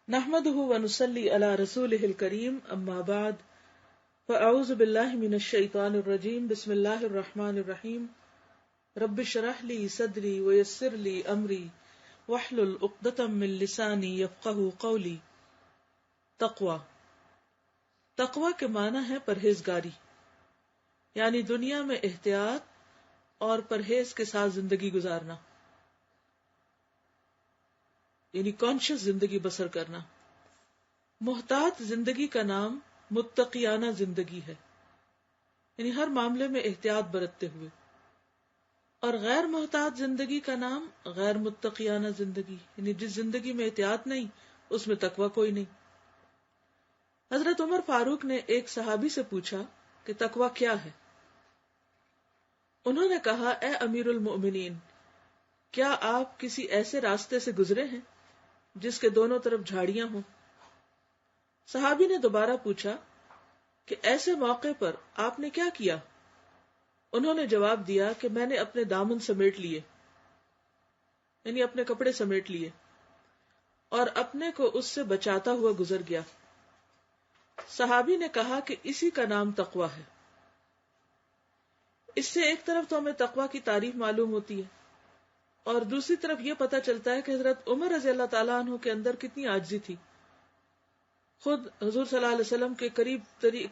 نحمده ونصلي على رسوله الكريم اما بعد فاعوذ بالله من الشيطان الرجيم بسم الله الرحمن الرحيم رب اشرح لي صدري ويسر لي امري واحلل عقدة من لساني يفقهوا قولي۔ تقوی کے معنی ہے پرہیزگاری، یعنی دنیا میں احتیاط اور پرہیز کے ساتھ زندگی گزارنا، یعنی کانشیس زندگی بسر کرنا۔ محتاط زندگی کا نام متقیانہ زندگی ہے، یعنی ہر معاملے میں احتیاط برتتے ہوئے، اور غیر محتاط زندگی کا نام غیر متقیانہ زندگی، یعنی جس زندگی میں احتیاط نہیں اس میں تقوی کوئی نہیں۔ حضرت عمر فاروق نے ایک صحابی سے پوچھا کہ تقوی کیا ہے؟ انہوں نے کہا، اے امیر المؤمنین، کیا آپ کسی ایسے راستے سے گزرے ہیں جس کے دونوں طرف جھاڑیاں ہوں؟ صحابی نے دوبارہ پوچھا کہ ایسے موقع پر آپ نے کیا کیا؟ انہوں نے جواب دیا کہ میں نے اپنے دامن سمیٹ لیے، یعنی اپنے کپڑے سمیٹ لیے، اور اپنے کو اس سے بچاتا ہوا گزر گیا۔ صحابی نے کہا کہ اسی کا نام تقوی ہے۔ اس سے ایک طرف تو ہمیں تقوی کی تعریف معلوم ہوتی ہے، اور دوسری طرف یہ پتہ چلتا ہے کہ حضرت عمر رضی اللہ تعالیٰ عنہ کے اندر کتنی عاجزی تھی۔ خود حضور صلی اللہ علیہ وسلم کے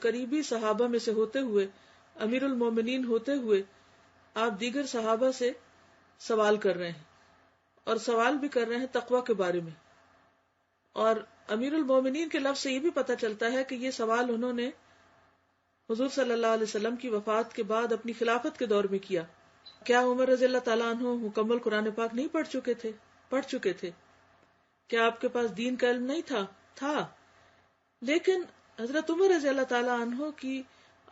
قریبی صحابہ میں سے ہوتے ہوئے، امیر المومنین ہوتے ہوئے، آپ دیگر صحابہ سے سوال کر رہے ہیں، اور سوال بھی کر رہے ہیں تقوی کے بارے میں۔ اور امیر المومنین کے لفظ سے یہ بھی پتہ چلتا ہے کہ یہ سوال انہوں نے حضور صلی اللہ علیہ وسلم کی وفات کے بعد اپنی خلافت کے دور میں کیا۔ کیا عمر رضی اللہ تعالیٰ عنہ مکمل قرآن پاک نہیں پڑھ چکے تھے؟ کیا آپ کے پاس دین کا علم نہیں تھا؟ لیکن حضرت عمر رضی اللہ تعالیٰ عنہ کی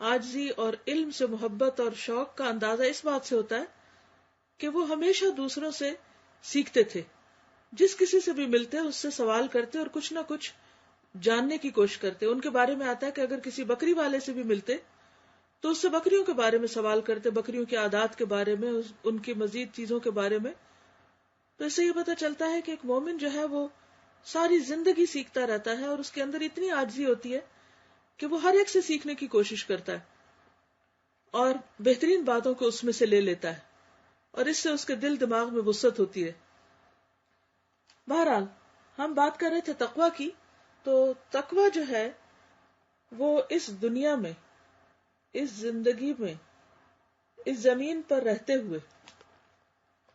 عاجزی اور علم سے محبت اور شوق کا اندازہ اس بات سے ہوتا ہے کہ وہ ہمیشہ دوسروں سے سیکھتے تھے، جس کسی سے بھی ملتے اس سے سوال کرتے اور کچھ نہ کچھ جاننے کی کوشش کرتے۔ ان کے بارے میں آتا ہے کہ اگر کسی بکری والے سے بھی ملتے تو اس سے بکریوں کے بارے میں سوال کرتے، بکریوں کی عادات کے بارے میں، ان کی مزید چیزوں کے بارے میں۔ تو اس سے یہ پتہ چلتا ہے کہ ایک مومن جو ہے وہ ساری زندگی سیکھتا رہتا ہے، اور اس کے اندر اتنی عاجزی ہوتی ہے کہ وہ ہر ایک سے سیکھنے کی کوشش کرتا ہے اور بہترین باتوں کو اس میں سے لے لیتا ہے، اور اس سے اس کے دل دماغ میں وسعت ہوتی ہے۔ بہرحال ہم بات کر رہے تھے تقوی کی، تو تقوی جو ہے وہ اس دنیا میں، اس زندگی میں، اس زمین پر رہتے ہوئے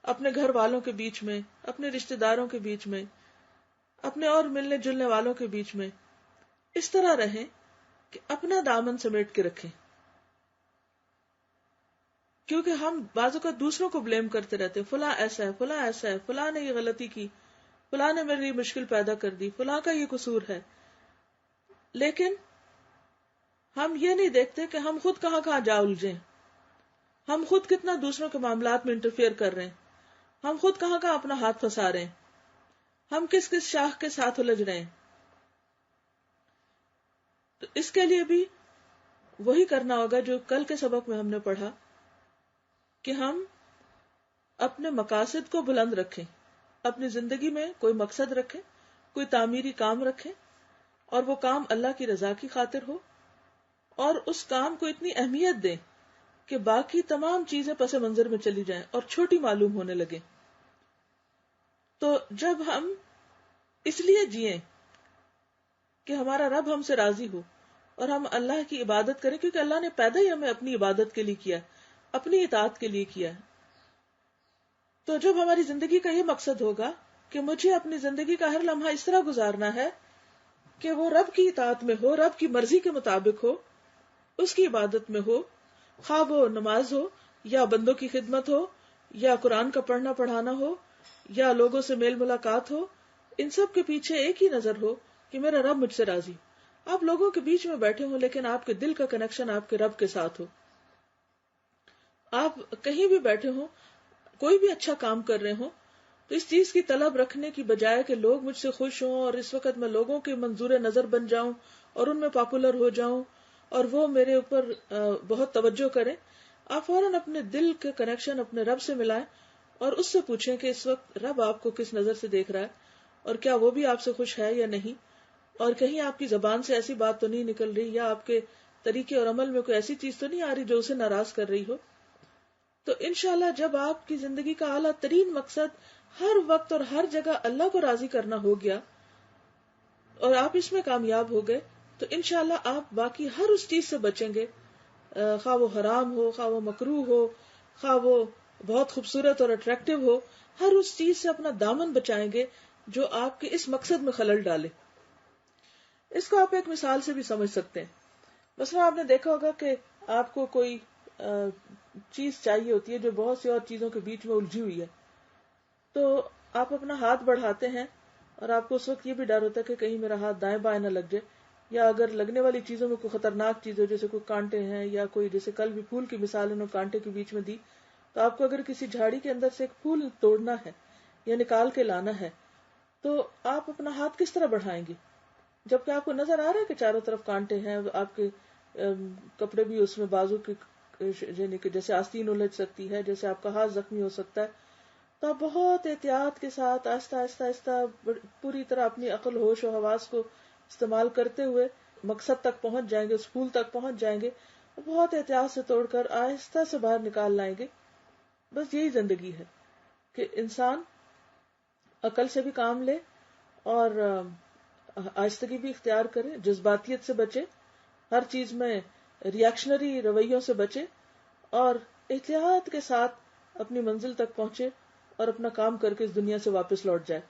اپنے گھر والوں کے بیچ میں، اپنے رشتہ داروں کے بیچ میں، اپنے اور ملنے جلنے والوں کے بیچ میں اس طرح رہیں کہ اپنا دامن سمیٹ کے رکھیں۔ کیونکہ ہم بعض اوقات دوسروں کو بلیم کرتے رہتے ہیں، فلاں ایسا ہے، فلاں ایسا ہے، فلاں نے یہ غلطی کی، فلاں نے میرے لیے مشکل پیدا کر دی، فلاں کا یہ قصور ہے، لیکن ہم یہ نہیں دیکھتے کہ ہم خود کہاں کہاں جا الجھے، ہم خود کتنا دوسروں کے معاملات میں انٹرفیئر کر رہے ہیں، ہم خود کہاں کہاں اپنا ہاتھ پھنسا رہے ہیں، ہم کس کس شاخ کے ساتھ الجھ رہے ہیں۔ تو اس کے لیے بھی وہی کرنا ہوگا جو کل کے سبق میں ہم نے پڑھا، کہ ہم اپنے مقاصد کو بلند رکھیں، اپنی زندگی میں کوئی مقصد رکھیں، کوئی تعمیری کام رکھیں، اور وہ کام اللہ کی رضا کی خاطر ہو، اور اس کام کو اتنی اہمیت دیں کہ باقی تمام چیزیں پس منظر میں چلی جائیں اور چھوٹی معلوم ہونے لگیں۔ تو جب ہم اس لیے جئیں کہ ہمارا رب ہم سے راضی ہو اور ہم اللہ کی عبادت کریں، کیونکہ اللہ نے پیدا ہی ہمیں اپنی عبادت کے لیے کیا، اپنی اطاعت کے لیے کیا ہے، تو جب ہماری زندگی کا یہ مقصد ہوگا کہ مجھے اپنی زندگی کا ہر لمحہ اس طرح گزارنا ہے کہ وہ رب کی اطاعت میں ہو، رب کی مرضی کے مطابق ہو، اس کی عبادت میں ہو، خواہ وہ نماز ہو یا بندوں کی خدمت ہو یا قرآن کا پڑھنا پڑھانا ہو یا لوگوں سے میل ملاقات ہو، ان سب کے پیچھے ایک ہی نظر ہو کہ میرا رب مجھ سے راضی۔ آپ لوگوں کے بیچ میں بیٹھے ہوں لیکن آپ کے دل کا کنیکشن آپ کے رب کے ساتھ ہو۔ آپ کہیں بھی بیٹھے ہوں، کوئی بھی اچھا کام کر رہے ہوں، تو اس چیز کی طلب رکھنے کی بجائے کہ لوگ مجھ سے خوش ہوں اور اس وقت میں لوگوں کے منظور نظر بن جاؤں اور ان میں پاپولر ہو جاؤں اور وہ میرے اوپر بہت توجہ کریں، آپ فوراً اپنے دل کے کنیکشن اپنے رب سے ملائیں اور اس سے پوچھیں کہ اس وقت رب آپ کو کس نظر سے دیکھ رہا ہے، اور کیا وہ بھی آپ سے خوش ہے یا نہیں، اور کہیں آپ کی زبان سے ایسی بات تو نہیں نکل رہی یا آپ کے طریقے اور عمل میں کوئی ایسی چیز تو نہیں آ رہی جو اسے ناراض کر رہی ہو. تو انشاءاللہ جب آپ کی زندگی کا اعلیٰ ترین مقصد ہر وقت اور ہر جگہ اللہ کو راضی کرنا ہو گیا اور آپ اس میں کامیاب ہو گئے، تو انشاءاللہ آپ باقی ہر اس چیز سے بچیں گے، خواہ وہ حرام ہو، خواہ وہ مکروہ ہو، خواہ وہ بہت خوبصورت اور اٹریکٹیو ہو، ہر اس چیز سے اپنا دامن بچائیں گے جو آپ کے اس مقصد میں خلل ڈالے. اس کو آپ ایک مثال سے بھی سمجھ سکتے ہیں. مثلا آپ نے دیکھا ہوگا کہ آپ کو کوئی چیز چاہیے ہوتی ہے جو بہت سی اور چیزوں کے بیچ میں الجھی ہوئی ہے، تو آپ اپنا ہاتھ بڑھاتے ہیں اور آپ کو اس وقت یہ بھی ڈر ہوتا ہے کہ کہیں میرا ہاتھ دائیں بائیں نہ لگ جائے، یا اگر لگنے والی چیزوں میں کوئی خطرناک چیز ہو جیسے کوئی کانٹے ہیں یا کوئی، جیسے کل بھی پھول کی مثال انہوں نے کانٹے کے بیچ میں دی، تو آپ کو اگر کسی جھاڑی کے اندر سے ایک پھول توڑنا ہے یا نکال کے لانا ہے تو آپ اپنا ہاتھ کس طرح بڑھائیں گے، جبکہ آپ کو نظر آ رہا ہے کہ چاروں طرف کانٹے ہیں، آپ کے کپڑے بھی اس میں بازو کے یعنی کہ جیسے آستین الجھ سکتی ہے، جیسے آپ کا ہاتھ زخمی ہو سکتا ہے. تو آپ بہت احتیاط کے ساتھ آہستہ آہستہ آہستہ پوری طرح اپنی عقل، ہوش و حواس کو استعمال کرتے ہوئے مقصد تک پہنچ جائیں گے، اس پھول تک پہنچ جائیں گے، بہت احتیاط سے توڑ کر آہستہ سے باہر نکال لائیں گے. بس یہی زندگی ہے کہ انسان عقل سے بھی کام لے اور آہستگی بھی اختیار کرے، جذباتیت سے بچے، ہر چیز میں ریاکشنری رویوں سے بچے اور احتیاط کے ساتھ اپنی منزل تک پہنچے اور اپنا کام کر کے اس دنیا سے واپس لوٹ جائے.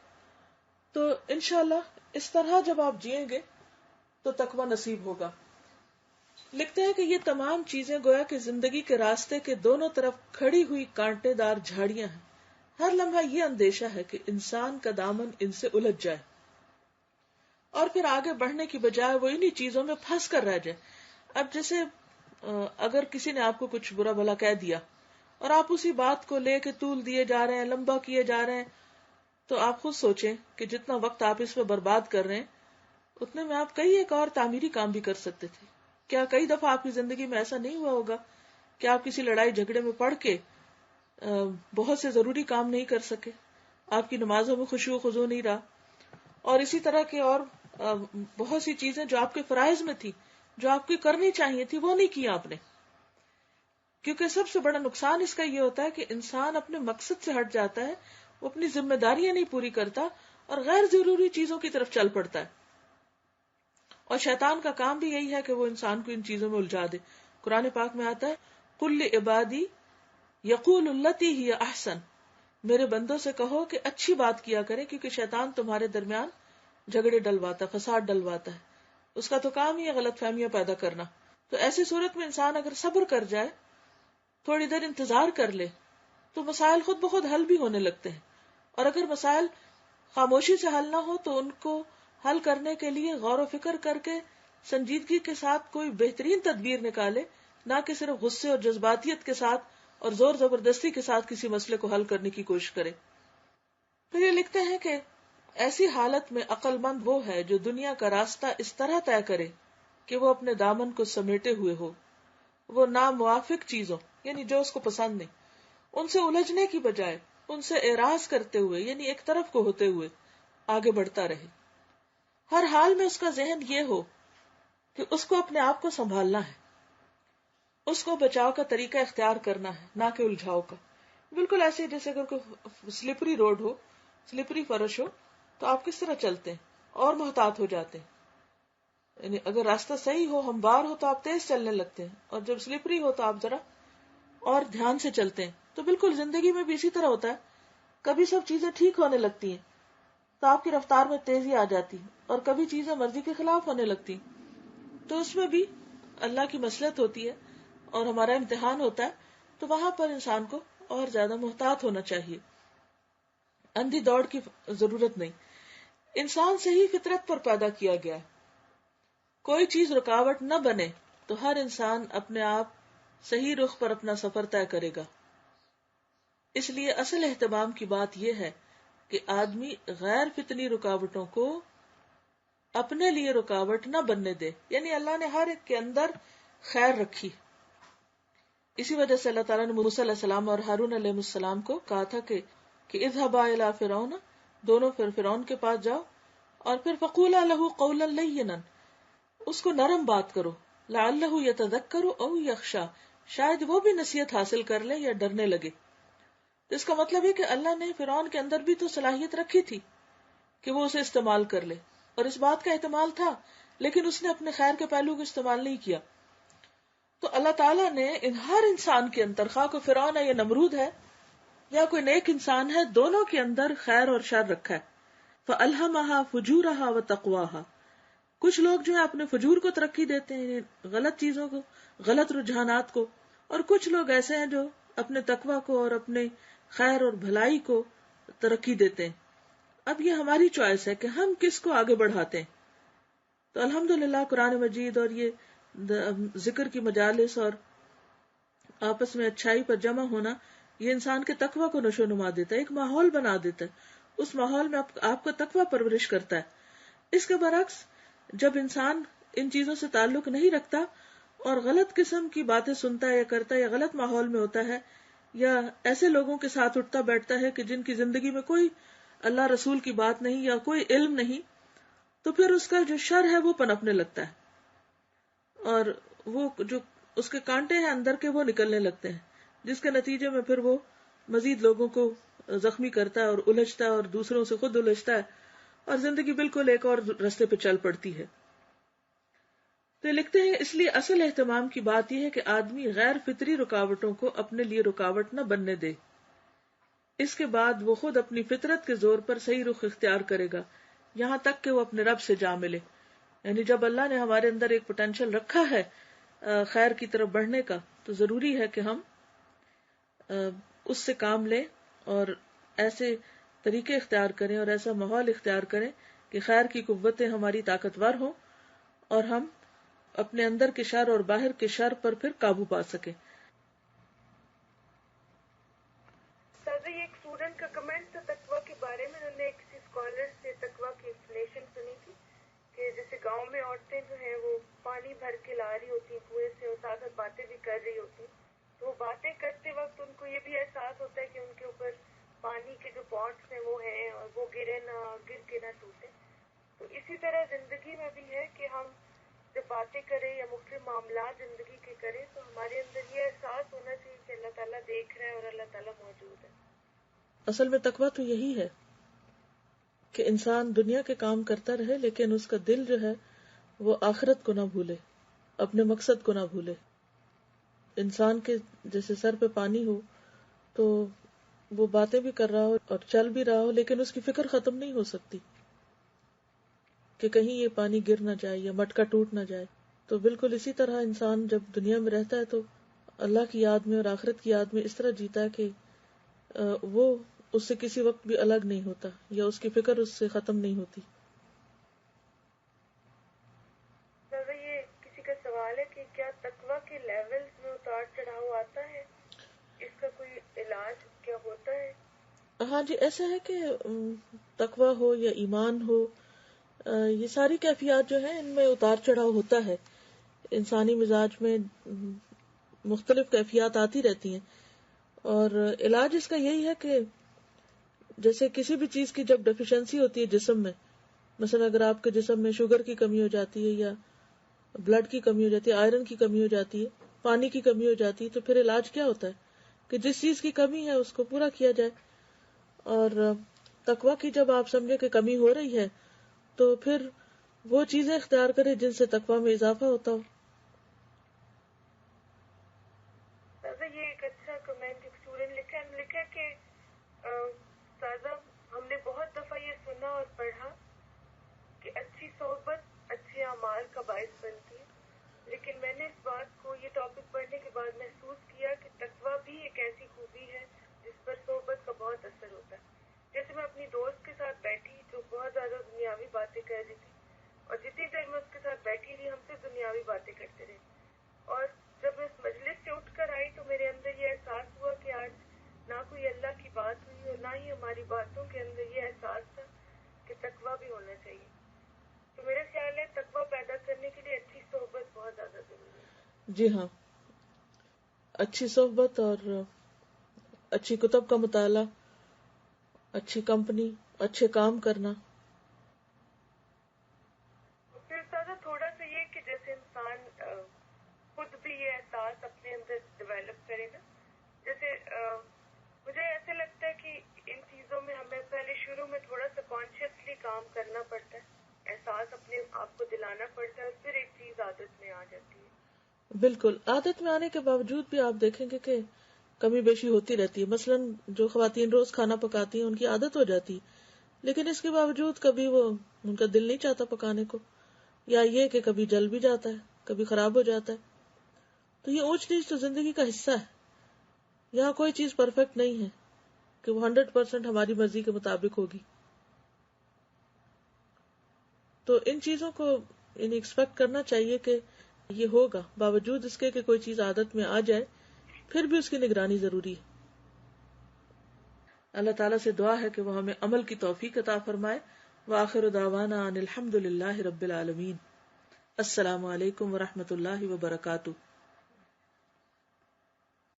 تو انشاءاللہ اس طرح جب آپ جئیں گے تو تقوی نصیب ہوگا. لکھتے ہیں کہ یہ تمام چیزیں گویا کہ زندگی کے راستے کے دونوں طرف کھڑی ہوئی کانٹے دار جھاڑیاں ہیں. ہر لمحہ یہ اندیشہ ہے کہ انسان کا دامن ان سے الجھ جائے اور پھر آگے بڑھنے کی بجائے وہ انہی چیزوں میں پھنس کر رہ جائے. اب جیسے اگر کسی نے آپ کو کچھ برا بھلا کہہ دیا اور آپ اسی بات کو لے کے طول دیے جا رہے ہیں، لمبا کیے جا رہے ہیں، تو آپ خود سوچیں کہ جتنا وقت آپ اس میں برباد کر رہے ہیں اتنے میں آپ کئی ایک اور تعمیری کام بھی کر سکتے تھے. کیا کئی دفعہ آپ کی زندگی میں ایسا نہیں ہوا ہوگا کہ آپ کسی لڑائی جھگڑے میں پڑ کے بہت سے ضروری کام نہیں کر سکے، آپ کی نمازوں میں خشوع و خضوع نہیں رہا، اور اسی طرح کے اور بہت سی چیزیں جو آپ کے فرائض میں تھی، جو آپ کی کرنی چاہیے تھی، وہ نہیں کی آپ نے. کیونکہ سب سے بڑا نقصان اس کا یہ ہوتا ہے کہ انسان اپنے مقصد سے ہٹ جاتا ہے، وہ اپنی ذمہ داریاں نہیں پوری کرتا اور غیر ضروری چیزوں کی طرف چل پڑتا ہے. اور شیطان کا کام بھی یہی ہے کہ وہ انسان کو ان چیزوں میں الجھا دے. قرآن پاک میں آتا ہے قل لعبادی یقول التی ہی احسن، میرے بندوں سے کہو کہ اچھی بات کیا کرے، کیونکہ شیطان تمہارے درمیان جھگڑے ڈلواتا ہے، فساد ڈلواتا ہے، اس کا تو کام ہی ہے غلط فہمیاں پیدا کرنا. تو ایسی صورت میں انسان اگر صبر کر جائے، تھوڑی دیر انتظار کر لے، تو مسائل خود بخود حل بھی ہونے لگتے ہیں. اور اگر مسائل خاموشی سے حل نہ ہو تو ان کو حل کرنے کے لیے غور و فکر کر کے سنجیدگی کے ساتھ کوئی بہترین تدبیر نکالے، نہ کہ صرف غصے اور جذباتیت کے ساتھ اور زور زبردستی کے ساتھ کسی مسئلے کو حل کرنے کی کوشش کرے. پھر یہ لکھتے ہیں کہ ایسی حالت میں عقل مند وہ ہے جو دنیا کا راستہ اس طرح طے کرے کہ وہ اپنے دامن کو سمیٹے ہوئے ہو، وہ ناموافق چیزوں یعنی جو اس کو پسند نہیں، ان سے الجھنے کی بجائے ان سے اعراض کرتے ہوئے یعنی ایک طرف کو ہوتے ہوئے آگے بڑھتا رہے. ہر حال میں اس کا ذہن یہ ہو کہ اس کو اپنے آپ کو سنبھالنا ہے، اس کو بچاؤ کا طریقہ اختیار کرنا ہے، نہ کہ الجھاؤ کا. بالکل ایسے جیسے اگر کوئی سلپری روڈ ہو، سلپری فرش ہو، تو آپ کس طرح چلتے ہیں اور محتاط ہو جاتے ہیں. یعنی اگر راستہ صحیح ہو، ہموار ہو، تو آپ تیز چلنے لگتے ہیں، اور جب سلپری ہو تو آپ ذرا اور دھیان سے چلتے ہیں. تو بالکل زندگی میں بھی اسی طرح ہوتا ہے. کبھی سب چیزیں ٹھیک ہونے لگتی ہیں تو آپ کی رفتار میں تیزی آ جاتی ہے، اور کبھی چیزیں مرضی کے خلاف ہونے لگتی ہیں. تو اس میں بھی اللہ کی مصلحت ہوتی ہے اور ہمارا امتحان ہوتا ہے. تو وہاں پر انسان کو اور زیادہ محتاط ہونا چاہیے، اندھی دوڑ کی ضرورت نہیں. انسان صحیح فطرت پر پیدا کیا گیا ہے، کوئی چیز رکاوٹ نہ بنے تو ہر انسان اپنے آپ صحیح رخ پر اپنا سفر طے کرے گا. اس لیے اصل اہتمام کی بات یہ ہے کہ آدمی غیر فطری رکاوٹوں کو اپنے لیے رکاوٹ نہ بننے دے. یعنی اللہ نے ہر ایک کے اندر خیر رکھی. اسی وجہ سے اللہ تعالیٰ نے موسیٰ علیہ السلام اور ہارون علیہ السلام کو کہا تھا کہ اذهبا الی فرعون دونوں پھر فرعون کے پاس جاؤ اور پھر فقولا لہ قولا لینا، اس کو نرم بات کرو، لعلہ یتذکر او یخشی، شاید وہ بھی نصیحت حاصل کر لے یا ڈرنے لگے۔ اس کا مطلب ہے کہ اللہ نے فرعون کے اندر بھی تو صلاحیت رکھی تھی کہ وہ اسے استعمال کر لے، اور اس بات کا احتمال تھا، لیکن اس نے اپنے خیر کے پہلو کو استعمال نہیں کیا۔ تو اللہ تعالیٰ نے ہر انسان کے اندر، خواہ کوئی فرعون ہے یا نمرود ہے یا کوئی نیک انسان ہے، دونوں کے اندر خیر اور شر رکھا ہے۔ فَأَلْهَمَهَا فُجُورَهَا وَتَقْوَاهَا، کچھ لوگ جو ہے اپنے فجور کو ترقی دیتے ہیں، غلط چیزوں کو، غلط رجحانات کو، اور کچھ لوگ ایسے ہیں جو اپنے تقوی کو اور اپنے خیر اور بھلائی کو ترقی دیتے ہیں۔ اب یہ ہماری چوائس ہے کہ ہم کس کو آگے بڑھاتے ہیں۔ تو الحمدللہ قرآن مجید اور یہ ذکر کی مجالس اور آپس میں اچھائی پر جمع ہونا، یہ انسان کے تقوی کو نشو نما دیتا ہے، ایک ماحول بنا دیتا ہے، اس ماحول میں آپ کا تقوی پرورش کرتا ہے۔ اس کے برعکس جب انسان ان چیزوں سے تعلق نہیں رکھتا اور غلط قسم کی باتیں سنتا ہے یا کرتا ہے یا غلط ماحول میں ہوتا ہے یا ایسے لوگوں کے ساتھ اٹھتا بیٹھتا ہے کہ جن کی زندگی میں کوئی اللہ رسول کی بات نہیں یا کوئی علم نہیں، تو پھر اس کا جو شر ہے وہ پنپنے لگتا ہے، اور وہ جو اس کے کانٹے ہیں اندر کے وہ نکلنے لگتے ہیں، جس کے نتیجے میں پھر وہ مزید لوگوں کو زخمی کرتا ہے اور الجھتا ہے اور دوسروں سے خود الجھتا ہے، اور زندگی بالکل ایک اور رستے پہ چل پڑتی ہے۔ تو لکھتے ہیں اس لیے اصل اہتمام کی بات یہ ہے کہ آدمی غیر فطری رکاوٹوں کو اپنے لیے رکاوٹ نہ بننے دے، اس کے بعد وہ خود اپنی فطرت کے زور پر صحیح رخ اختیار کرے گا یہاں تک کہ وہ اپنے رب سے جا ملے۔ یعنی جب اللہ نے ہمارے اندر ایک پوٹینشل رکھا ہے خیر کی طرف بڑھنے کا، تو ضروری ہے کہ ہم اس سے کام لیں اور ایسے طریقے اختیار کریں اور ایسا ماحول اختیار کریں کہ خیر کی قوتیں ہماری طاقتور ہوں اور ہم اپنے اندر کے شر اور باہر کے شر پر پھر قابو پا سکیں۔ یہ ایک اسٹوڈنٹ کا کمنٹ تھا تقویٰ کے بارے میں، انہوں نے کسی اسکالر سے تقویٰ کی ایکسپلینیشن سنی تھی کہ جیسے گاؤں میں عورتیں جو ہیں وہ پانی بھر کے لا رہی ہوتی ہیں کنویں سے اور ساتھ ساتھ باتیں بھی کر رہی ہوتی ہیں، تو وہ باتیں کرتے وقت ان کو یہ بھی احساس ہوتا ہے کہ ان کے اوپر پانی کے جو پاٹس ہیں وہ ہیں اور وہ گر کے نہ ٹوٹے۔ تو اسی طرح زندگی میں بھی ہے کہ ہم جب باتیں کریں یا مختلف معاملات زندگی کے کریں تو ہمارے اندر یہ احساس ہونا چاہیے کہ اللہ تعالیٰ دیکھ رہا ہے اور اللہ تعالیٰ موجود ہے۔ اصل میں تقویٰ تو یہی ہے کہ انسان دنیا کے کام کرتا رہے لیکن اس کا دل جو ہے وہ آخرت کو نہ بھولے، اپنے مقصد کو نہ بھولے۔ انسان کے جیسے سر پہ پانی ہو تو وہ باتیں بھی کر رہا ہو اور چل بھی رہا ہو، لیکن اس کی فکر ختم نہیں ہو سکتی کہ کہیں یہ پانی گر نہ جائے یا مٹکا ٹوٹ نہ جائے۔ تو بالکل اسی طرح انسان جب دنیا میں رہتا ہے تو اللہ کی یاد میں اور آخرت کی یاد میں اس طرح جیتا ہے کہ وہ اس سے کسی وقت بھی الگ نہیں ہوتا یا اس کی فکر اس سے ختم نہیں ہوتی۔ یہ کسی کا سوال ہے کہ کیا تقویٰ کے لیولز میں اتار چڑھاؤ آتا ہے، اس کا کوئی علاج کیا ہوتا ہے؟ ہاں جی، ایسا ہے کہ تقویٰ ہو یا ایمان ہو، یہ ساری کیفیات جو ہیں ان میں اتار چڑھاؤ ہوتا ہے۔ انسانی مزاج میں مختلف کیفیات آتی رہتی ہیں، اور علاج اس کا یہی ہے کہ جیسے کسی بھی چیز کی جب ڈیفیشنسی ہوتی ہے جسم میں، مثلا اگر آپ کے جسم میں شوگر کی کمی ہو جاتی ہے یا بلڈ کی کمی ہو جاتی ہے، آئرن کی کمی ہو جاتی ہے، پانی کی کمی ہو جاتی ہے، تو پھر علاج کیا ہوتا ہے کہ جس چیز کی کمی ہے اس کو پورا کیا جائے۔ اور تقویٰ کی جب آپ سمجھے کہ کمی ہو رہی ہے تو پھر وہ چیزیں اختیار کرے جن سے تقویٰ میں اضافہ ہوتا ہو۔ یہ ایک اچھا کمنٹ ایک اسٹوڈنٹ لکھا کہ سازا ہم نے بہت دفعہ یہ سنا اور پڑھا کہ اچھی صحبت اچھے اعمال کا باعث بنتی ہے، لیکن میں نے اس بات کو یہ ٹاپک پڑھنے کے بعد محسوس کیا کہ تقویٰ بھی ایک ایسی خوبی ہے جس پر صحبت کا بہت اثر ہوتا ہے۔ جیسے میں اپنی دوست کے ساتھ بیٹھی جو بہت زیادہ دنیاوی باتیں کر رہی تھی، اور جتنی دیر میں اس کے ساتھ بیٹھی رہی ہم سے دنیاوی باتیں کرتے رہے، اور جب میں اس مجلس سے اٹھ کر آئی تو میرے اندر یہ احساس ہوا کہ آج نہ کوئی اللہ کی بات ہوئی اور نہ ہی ہماری باتوں کے اندر یہ احساس تھا کہ تقویٰ بھی ہونا چاہیے۔ تو میرا خیال ہے تقویٰ پیدا کرنے کے لیے اچھی صحبت بہت زیادہ ضروری ہے۔ جی ہاں، اچھی صحبت اور اچھی کتب کا مطالعہ، اچھی کمپنی، اچھے کام کرنا. پھر زیادہ تھوڑا سا یہ کہ جیسے انسان خود بھی یہ احساس اپنے اندر ڈیولپ کرے نا. جیسے مجھے ایسے لگتا ہے کہ ان چیزوں میں ہمیں پہلے شروع میں تھوڑا سا کانشیسلی کام کرنا پڑتا ہے, احساس اپنے آپ کو دلانا پڑتا ہے, پھر ایک چیز عادت میں آ جاتی ہے. بالکل, عادت میں آنے کے باوجود بھی آپ دیکھیں گے کہ کمی بیشی ہوتی رہتی ہے. مثلا جو خواتین روز کھانا پکاتی ہیں ان کی عادت ہو جاتی ہے, لیکن اس کے باوجود کبھی وہ ان کا دل نہیں چاہتا پکانے کو, یا یہ کہ کبھی جل بھی جاتا ہے, کبھی خراب ہو جاتا ہے. تو یہ اونچ نیچ تو زندگی کا حصہ ہے. یہاں کوئی چیز پرفیکٹ نہیں ہے کہ وہ 100% ہماری مرضی کے مطابق ہوگی. تو ان چیزوں کو ایکسپیکٹ کرنا چاہیے کہ یہ ہوگا, باوجود اس کے کہ کوئی چیز عادت میں آ جائے پھر بھی اس کی نگرانی ضروری ہے. اللہ تعالیٰ سے دعا ہے کہ وہ ہمیں عمل کی توفیق عطا فرمائے. وآخر دعوانا ان الحمد للہ رب العالمین. السلام علیکم ورحمۃ اللہ وبرکاتہ.